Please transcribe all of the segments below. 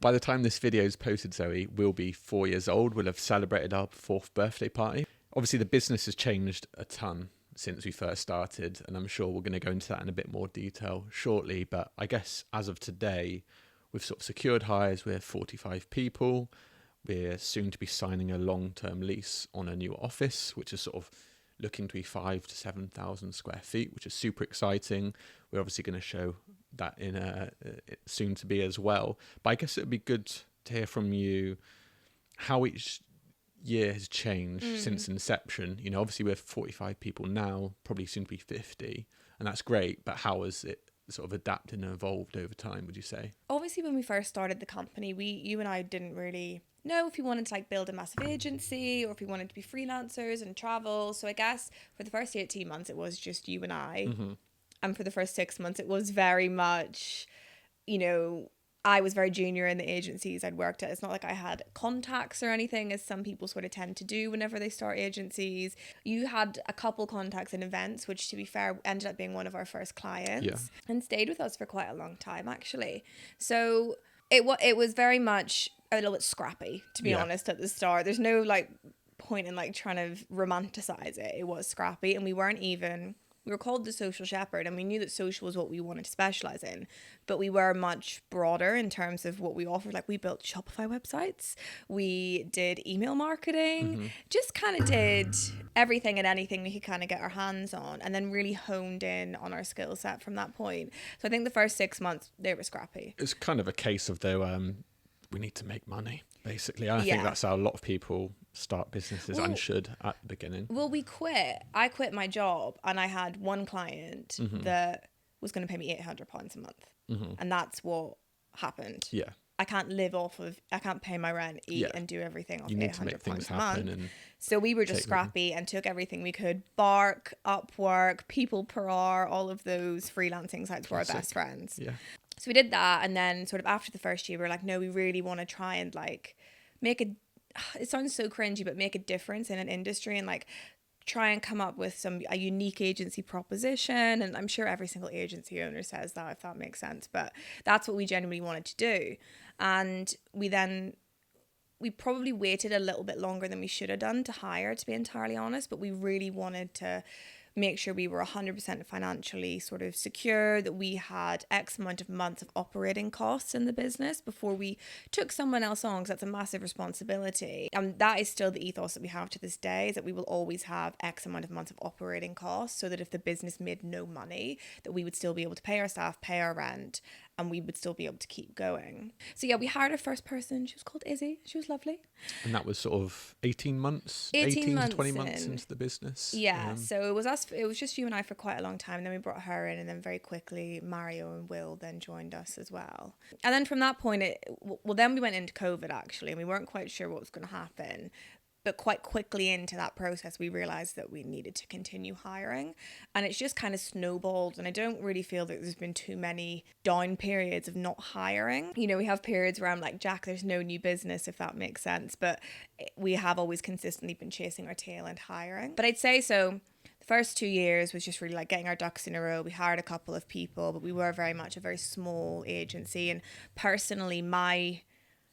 By the time this video is posted, Zoe, we'll be 4 years old. We'll have celebrated our 4th birthday party. Obviously, the business has changed a ton since we first started, and I'm sure we're going to go into that in a bit more detail shortly. But I guess as of today, we've sort of secured hires. We're 45 people. We're soon to be signing a long-term lease on a new office, which is sort of looking to be 5,000 to 7,000 square feet, which is super exciting. We're obviously going to show that in soon to be as well. But I guess it would be good to hear from you how each year has changed since inception. You know, obviously we're 45 people now, probably soon to be 50, and that's great. But how has it sort of adapted and evolved over time, would you say? Obviously, when we first started the company, you and I didn't really know if we wanted to like build a massive agency or if we wanted to be freelancers and travel. So I guess for the first 18 months, it was just you and I. And for the first 6 months, it was very much, you know, I was very junior in the agencies I'd worked at. It's not like I had contacts or anything, as some people sort of tend to do whenever they start agencies. You had a couple contacts in events, which to be fair ended up being one of our first clients and stayed with us for quite a long time, actually. So it was very much a little bit scrappy, to be honest, at the start. There's no like point in like trying to romanticize it. It was scrappy, and we were called the Social Shepherd, and we knew that social was what we wanted to specialize in, but we were much broader in terms of what we offered. Like we built Shopify websites, we did email marketing, just kind of did everything and anything we could kind of get our hands on, and then really honed in on our skill set from that point. So I think the first 6 months, they were scrappy. It's kind of a case of though, we need to make money, basically. I think that's how a lot of people start businesses and should at the beginning. Well, I quit my job, and I had one client that was going to pay me £800 a month. And that's what happened. Yeah. I can't pay my rent, eat and do everything off £800 a month. So we were just scrappy and took everything we could. Bark, Upwork, People Per Hour, all of those freelancing sites were our best friends. Yeah. So we did that, and then sort of after the first year, we were like, no, we really want to try and like it sounds so cringy, but make a difference in an industry and like try and come up with a unique agency proposition. And I'm sure every single agency owner says that, if that makes sense, but that's what we genuinely wanted to do. And we probably waited a little bit longer than we should have done to hire, to be entirely honest, but we really wanted to make sure we were 100% financially sort of secure, that we had X amount of months of operating costs in the business before we took someone else on, because that's a massive responsibility. And that is still the ethos that we have to this day, is that we will always have X amount of months of operating costs, so that if the business made no money, that we would still be able to pay our staff, pay our rent, and we would still be able to keep going. So yeah, we hired our first person. She was called Izzy. She was lovely. And that was sort of 18 to 20 months into the business. Yeah, so it was just you and I for quite a long time. And then we brought her in, and then very quickly Mario and Will then joined us as well. And then from that point, then we went into COVID actually, and we weren't quite sure what was going to happen. But quite quickly into that process, we realised that we needed to continue hiring. And it's just kind of snowballed. And I don't really feel that there's been too many down periods of not hiring. You know, we have periods where I'm like, Jack, there's no new business, if that makes sense. But we have always consistently been chasing our tail and hiring. But I'd say so. The first 2 years was just really like getting our ducks in a row. We hired a couple of people, but we were very much a very small agency. And personally, my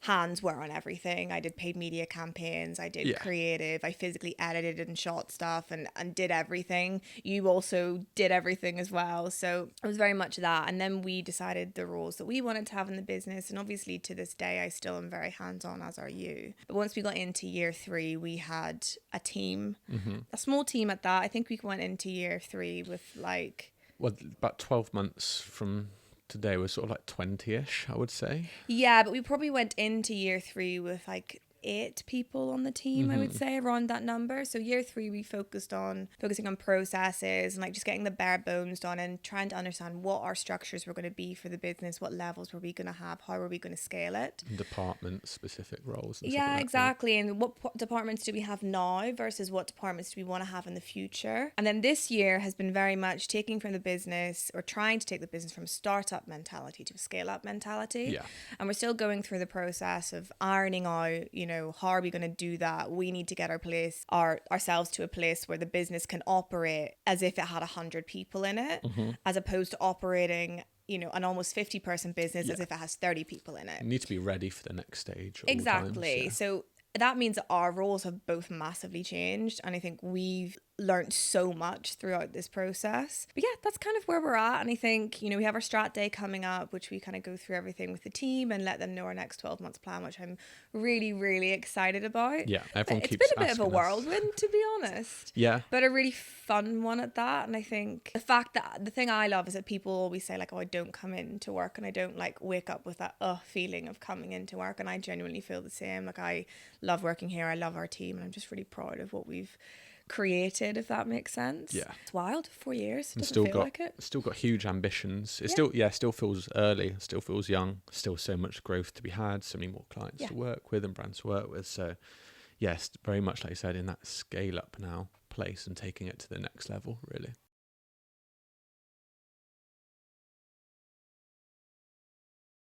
hands were on everything. I did paid media campaigns, I did creative, I physically edited and shot stuff and did everything. You also did everything as well. So it was very much that. And then we decided the roles that we wanted to have in the business. And obviously to this day, I still am very hands-on, as are you. But once we got into year 3, we had a team, a small team at that. I think we went into year 3 with like... Well, about 12 months from today was sort of like 20-ish, I would say. Yeah, but we probably went into year 3 with like 8 people on the team, I would say, around that number. So year 3 we focusing on processes and like just getting the bare bones done and trying to understand what our structures were going to be for the business, what levels were we going to have, how were we going to scale it, department specific roles and yeah, exactly. And what departments do we have now versus what departments do we want to have in the future. And then this year has been very much taking from the business, or trying to take the business from startup mentality to scale up mentality. And we're still going through the process of ironing out, you know, how are we going to do that? We need to get ourselves to a place where the business can operate as if it had 100 people in it, as opposed to operating, an almost 50-person business as if it has 30 people in it. You need to be ready for the next stage. At all Exactly. times, yeah. So that means that our roles have both massively changed. And I think we've learned so much throughout this process. But yeah, that's kind of where we're at. And I think, we have our strat day coming up, which we kind of go through everything with the team and let them know our next 12 months plan, which I'm really, really excited about. Yeah, everyone It's keeps been a bit of a asking us. whirlwind, to be honest. Yeah. But a really fun one at that. And I think the fact that the thing I love is that people always say like, oh, I don't come into work and I don't like wake up with that feeling of coming into work. And I genuinely feel the same. Like, I love working here. I love our team. And I'm just really proud of what we've created, if that makes sense. Yeah. It's wild. 4 years. And Doesn't feel like it. still got huge ambitions. It Yeah. still feels early, still feels young, still so much growth to be had, so many more clients Yeah. to work with and brands to work with. So yes, very much like you said, in that scale up now place and taking it to the next level, really.